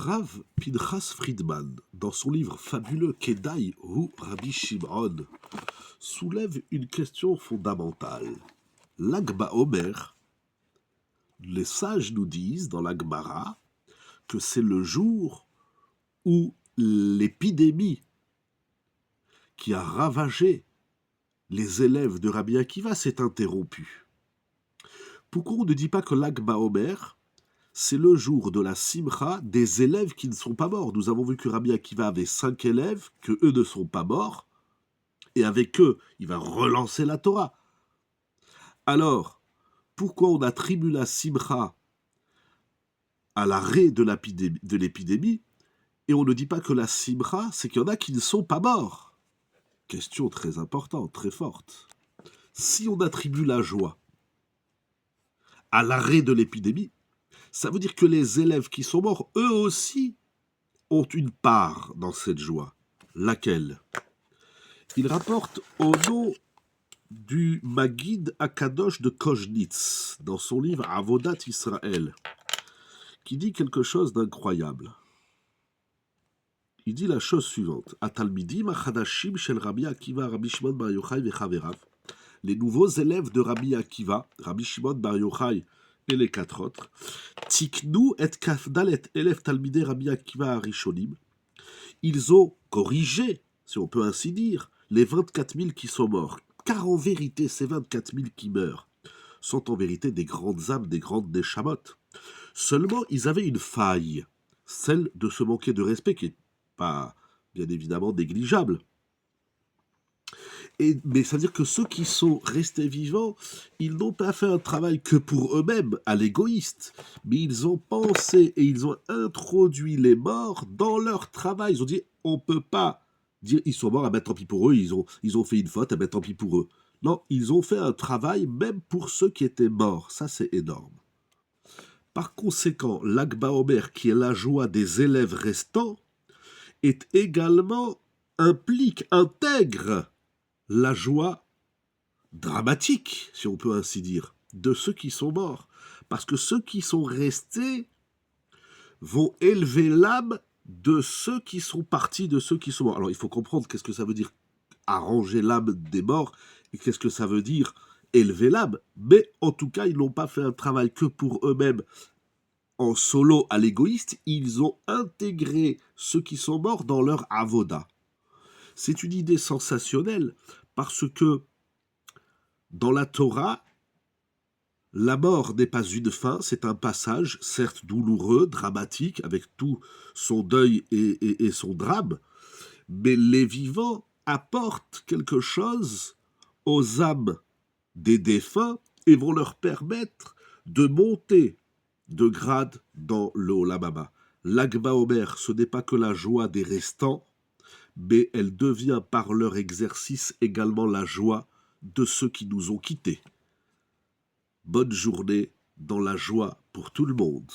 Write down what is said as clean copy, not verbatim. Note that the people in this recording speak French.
Rav Pinchas Friedman, dans son livre fabuleux Kedai hu Rabbi Shimon, soulève une question fondamentale. Lag BaOmer, les sages nous disent dans la Gemara que c'est le jour où l'épidémie qui a ravagé les élèves de Rabbi Akiva s'est interrompue. Pourquoi on ne dit pas que Lag BaOmer, c'est le jour de la simcha des élèves qui ne sont pas morts? Nous avons vu que Rabbi Akiva avait 5 élèves, que eux ne sont pas morts, et avec eux, il va relancer la Torah. Alors, pourquoi on attribue la simcha à l'arrêt de l'épidémie, et on ne dit pas que la simcha, c'est qu'il y en a qui ne sont pas morts? Question très importante, très forte. Si on attribue la joie à l'arrêt de l'épidémie, ça veut dire que les élèves qui sont morts, eux aussi, ont une part dans cette joie. Laquelle? Il rapporte au nom du Maguid Akadosh de Koznitz, dans son livre Avodat Israël, qui dit quelque chose d'incroyable. Il dit la chose suivante. Atalmidim achadashim shel Rabbi Akiva, Rabbi Shimon bar Yochai vechaverav. Les nouveaux élèves de Rabbi Akiva, Rabbi Shimon bar Yochai et les 4 autres, Tiknu et kafdal et elef talmidei Rabbi Akiva arishonim. Ils ont corrigé, si on peut ainsi dire, les 24 000 qui sont morts. Car en vérité, ces 24 000 qui meurent sont en vérité des grandes âmes, des grandes neshamot. Seulement, ils avaient une faille, celle de se manquer de respect, qui n'est pas, bien évidemment, négligeable. Mais ça veut dire que ceux qui sont restés vivants, ils n'ont pas fait un travail que pour eux-mêmes, à l'égoïste, mais ils ont pensé et ils ont introduit les morts dans leur travail. Ils ont dit, on ne peut pas dire, ils sont morts, ah ben tant pis pour eux, ils ont fait une faute, ah ben tant pis pour eux. Non, ils ont fait un travail même pour ceux qui étaient morts. Ça, c'est énorme. Par conséquent, Lag BaOmer, qui est la joie des élèves restants, est également intègre la joie dramatique, si on peut ainsi dire, de ceux qui sont morts. Parce que ceux qui sont restés vont élever l'âme de ceux qui sont partis, de ceux qui sont morts. Alors il faut comprendre qu'est-ce que ça veut dire arranger l'âme des morts et qu'est-ce que ça veut dire élever l'âme. Mais en tout cas, ils n'ont pas fait un travail que pour eux-mêmes en solo à l'égoïste, ils ont intégré ceux qui sont morts dans leur avoda. C'est une idée sensationnelle parce que dans la Torah, la mort n'est pas une fin, c'est un passage, certes douloureux, dramatique, avec tout son deuil et son drame, mais les vivants apportent quelque chose aux âmes des défunts et vont leur permettre de monter de grade dans le Olam Haba. Lag BaOmer, ce n'est pas que la joie des restants, mais elle devient par leur exercice également la joie de ceux qui nous ont quittés. Bonne journée dans la joie pour tout le monde.